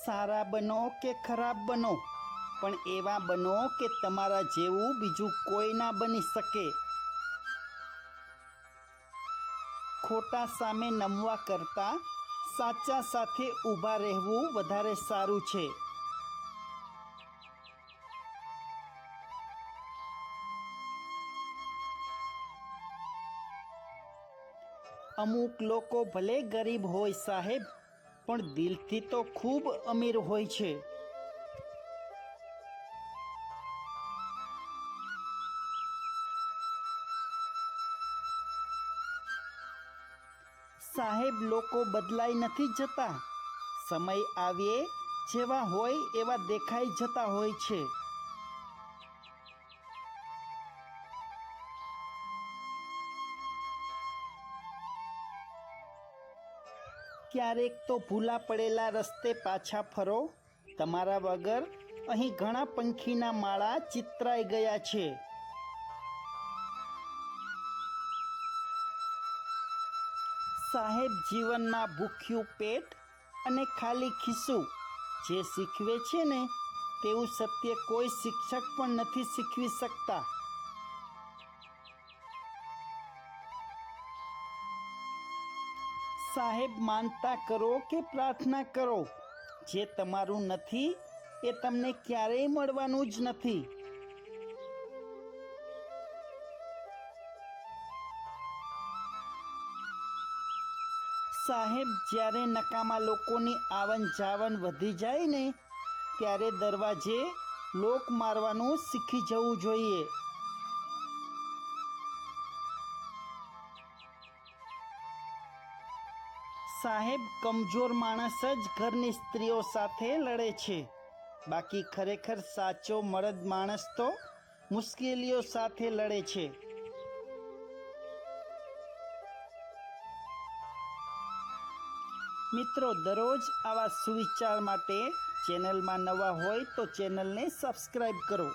સારા બનો કે ખરાબ બનો, પણ એવા બનો કે તમારા જેવું બીજું કોઈ ના બની શકે. ખોટા સામે નમવા કરતાં સાચા સાથે ઊભા રહેવું વધારે સારું છે. અમુક લોકો ભલે ગરીબ હોય સાહેબ, પણ દિલથી તો ખૂબ અમીર હોય છે. સાહેબ, લોકો બદલાઈ નથી જતા, સમય આવ્યે જેવા હોય એવા દેખાઈ જતા હોય છે. ક્યારેક તો ભૂલા પડેલા રસ્તે પાછા ફરો, તમારા વગર અહીં ઘણા પંખીના માળા ચિતરાઈ ગયા છે. સાહેબ, જીવનમાં ભૂખ્યું પેટ અને ખાલી ખિસ્સું જે શીખવે છે ને, તેવું સત્ય કોઈ શિક્ષક પણ નથી શીખવી શકતા. સાહેબ, માનતા કરો કે પ્રાર્થના કરો, જે તમારું નથી એ તમને ક્યારેય મળવાનું જ નથી. સાહેબ, જ્યારે નકામા લોકોની આવન જાવન વધી જાય ને, ત્યારે દરવાજે લોક મારવાનું શીખી જવું જોઈએ. સાહેબ, કમજોર માણસ જ ઘરની સ્ત્રીઓ સાથે લડે છે, બાકી ખરેખર સાચો મર્દ માણસ તો મુશ્કેલીઓ સાથે લડે છે. મિત્રો, દરરોજ આવા સુવિચાર માટે ચેનલમાં નવા હોય તો ચેનલને સબસ્ક્રાઈબ કરો.